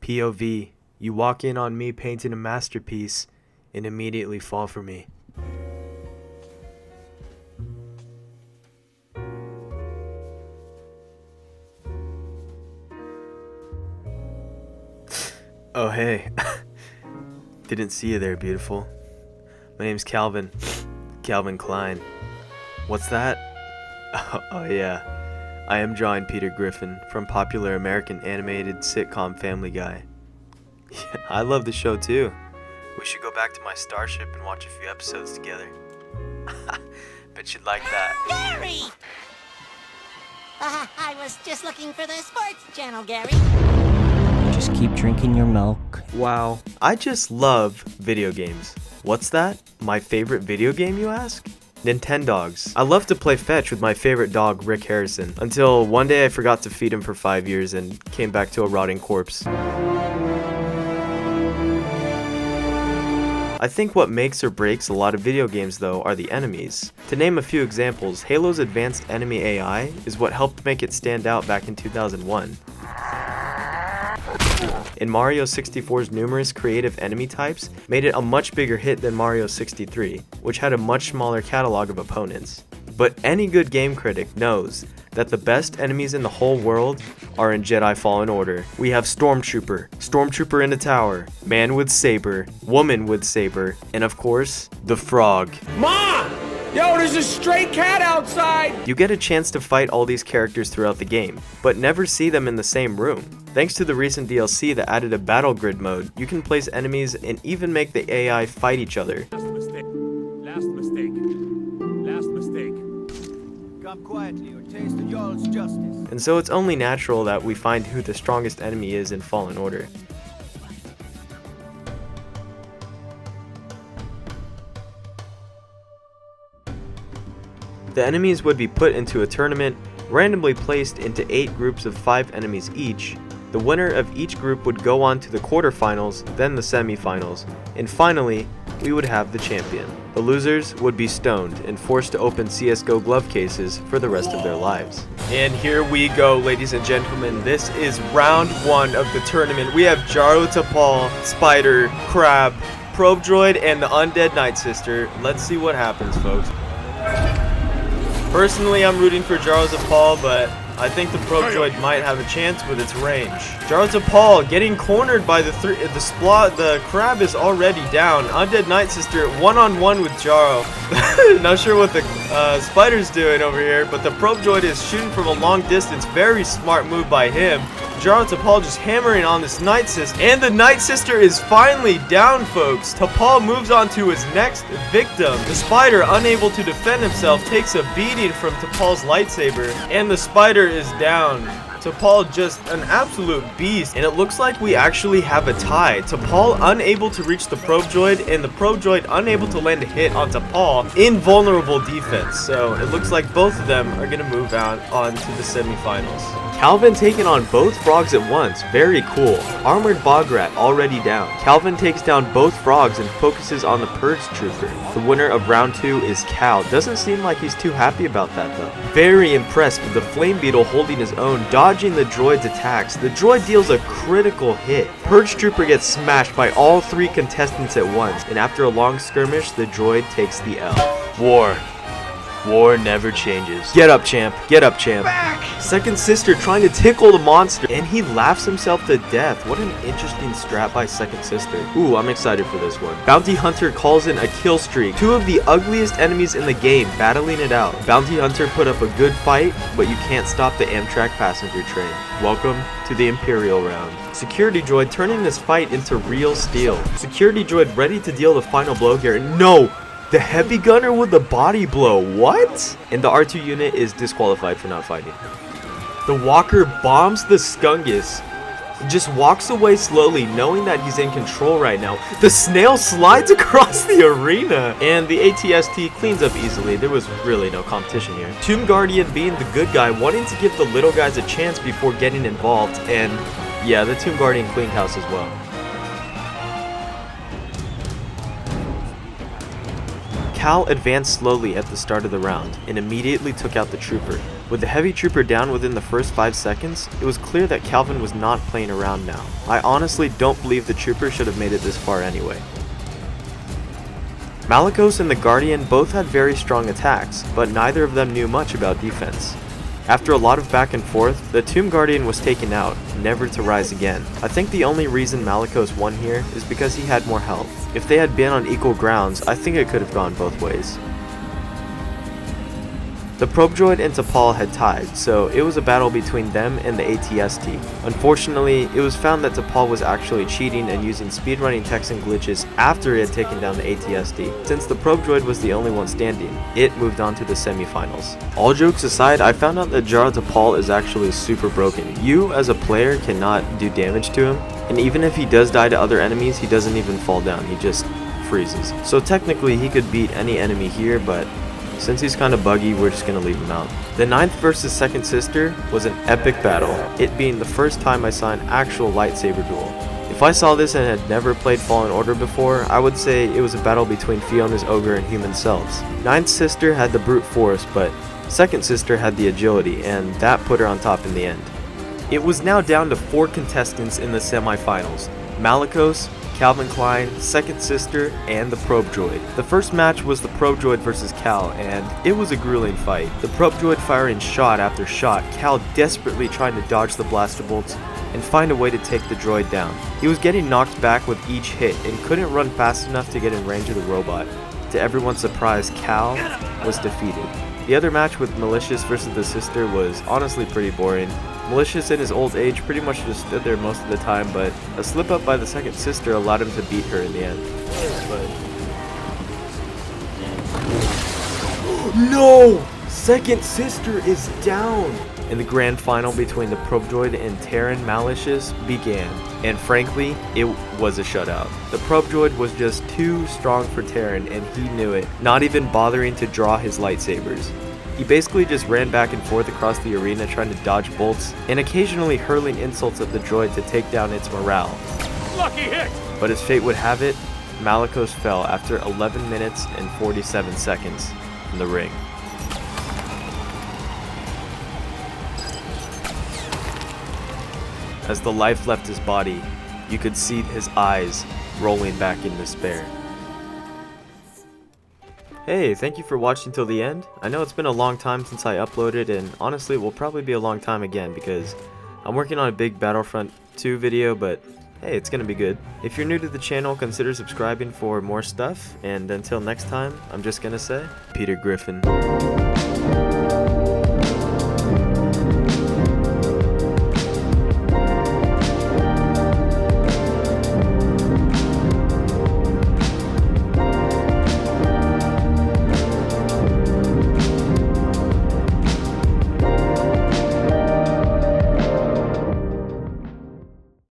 POV, you walk in on me painting a masterpiece and immediately fall for me. Oh hey, didn't see you there, beautiful. My name's Calvin Klein. What's that? Oh yeah, I am drawing Peter Griffin from popular American animated sitcom Family Guy. Yeah, I love the show too. We should go back to my starship and watch a few episodes together. Bet you'd like that. Gary! I was just looking for the sports channel, Gary. Just keep drinking your milk. Wow, I just love video games. What's that? My favorite video game, you ask? Nintendogs. I love to play fetch with my favorite dog, Rick Harrison, until one day I forgot to feed him for 5 years and came back to a rotting corpse. I think what makes or breaks a lot of video games though are the enemies. To name a few examples, Halo's advanced enemy AI is what helped make it stand out back in 2001. In Mario 64's numerous creative enemy types made it a much bigger hit than Mario 63, which had a much smaller catalog of opponents. But any good game critic knows that the best enemies in the whole world are in Jedi Fallen Order. We have Stormtrooper in a tower, man with saber, woman with saber, and of course, the frog. Mom! Yo, there's a stray cat outside! You get a chance to fight all these characters throughout the game, but never see them in the same room. Thanks to the recent DLC that added a battle grid mode, you can place enemies and even make the AI fight each other. Last mistake. Come quietly or taste the Jarl's justice. And so it's only natural that we find who the strongest enemy is in Fallen Order. The enemies would be put into a tournament, randomly placed into 8 groups of 5 enemies each. The winner of each group would go on to the quarterfinals, then the semifinals, and finally, we would have the champion. The losers would be stoned and forced to open CSGO glove cases for the rest of their lives. And here we go, ladies and gentlemen. This is round 1 of the tournament. We have Jaro Tapal, Spider, Crab, Probe Droid, and the Undead Night Sister. Let's see what happens, folks. Personally, I'm rooting for Jaro Tapal, but I think the Probe Droid might have a chance with its range. Jaro Tapal getting cornered by the Crab is already down. Undead Night Sister one-on-one with Jaro. Not sure what the Spider's doing over here, but the Probe Droid is shooting from a long distance. Very smart move by him. Jaro Tapal just hammering on this Night Sister. And the Night Sister is finally down, folks. Tapal moves on to his next victim. The Spider, unable to defend himself, takes a beating from Tapal's lightsaber. And the Spider is down. Tapal just an absolute beast, and it looks like we actually have a tie. Tapal unable to reach the Probe Droid, and the Probe Droid unable to land a hit on Tapal. Invulnerable defense, so it looks like both of them are gonna move out on to the semifinals. Calvin taking on both frogs at once, very cool. Armored Bograt already down. Calvin takes down both frogs and focuses on the Purge Trooper. The winner of round 2 is Cal. Doesn't seem like he's too happy about that though. Very impressed with the Flame Beetle holding his own, dodging the droid's attacks. The droid deals a critical hit. Purge Trooper gets smashed by all 3 contestants at once, and after a long skirmish, the droid takes the L. War never changes. Get up, champ. Get up, champ. Back! Second Sister trying to tickle the monster, and he laughs himself to death. What an interesting strat by Second Sister. Ooh, I'm excited for this one. Bounty Hunter calls in a kill streak. 2 of the ugliest enemies in the game battling it out. Bounty Hunter put up a good fight, but you can't stop the Amtrak passenger train. Welcome to the Imperial round. Security Droid turning this fight into real steel. Security Droid ready to deal the final blow here. No! The Heavy Gunner with the body blow, what? And the R2 unit is disqualified for not fighting. The Walker bombs the Skungus, just walks away slowly knowing that he's in control right now. The Snail slides across the arena, and the ATST cleans up easily. There was really no competition here. Tomb Guardian being the good guy, wanting to give the little guys a chance before getting involved, and yeah, the Tomb Guardian cleaned house as well. Cal advanced slowly at the start of the round and immediately took out the trooper. With the heavy trooper down within the first 5 seconds, it was clear that Calvin was not playing around now. I honestly don't believe the trooper should have made it this far anyway. Malicos and the Guardian both had very strong attacks, but neither of them knew much about defense. After a lot of back and forth, the Tomb Guardian was taken out, never to rise again. I think the only reason Malicos won here is because he had more health. If they had been on equal grounds, I think it could have gone both ways. The probe droid and T'Pol had tied, so it was a battle between them and the ATST. Unfortunately, it was found that T'Pol was actually cheating and using speedrunning techs and glitches after it had taken down the ATST. Since the probe droid was the only one standing, it moved on to the semifinals. All jokes aside, I found out that Jaro T'Pol is actually super broken. You, as a player, cannot do damage to him, and even if he does die to other enemies, he doesn't even fall down, he just freezes. So technically, he could beat any enemy here, but since he's kind of buggy, we're just going to leave him out. The 9th versus 2nd sister was an epic battle, it being the first time I saw an actual lightsaber duel. If I saw this and had never played Fallen Order before, I would say it was a battle between Fiona's ogre and human selves. 9th sister had the brute force, but 2nd sister had the agility, and that put her on top in the end. It was now down to 4 contestants in the semifinals: Malicos, Calvin Klein, 2nd sister, and the probe droid. The first match was the probe droid versus Cal, and it was a grueling fight. The probe droid firing shot after shot, Cal desperately trying to dodge the blaster bolts and find a way to take the droid down. He was getting knocked back with each hit and couldn't run fast enough to get in range of the robot. To everyone's surprise, Cal was defeated. The other match with Malicious versus the sister was honestly pretty boring. Malicious in his old age pretty much just stood there most of the time, but a slip up by the 2nd sister allowed him to beat her in the end. No! 2nd sister is down! And the grand final between the probe droid and Taron Malicious began, and frankly, it was a shutout. The probe droid was just too strong for Taron, and he knew it, not even bothering to draw his lightsabers. He basically just ran back and forth across the arena trying to dodge bolts, and occasionally hurling insults at the droid to take down its morale. Lucky hit! But as fate would have it, Malicos fell after 11 minutes and 47 seconds in the ring. As the life left his body, you could see his eyes rolling back in despair. Hey, thank you for watching till the end. I know it's been a long time since I uploaded, and honestly it will probably be a long time again because I'm working on a big Battlefront 2 video, but hey, it's gonna be good. If you're new to the channel, consider subscribing for more stuff, and until next time, I'm just gonna say, Peter Griffin.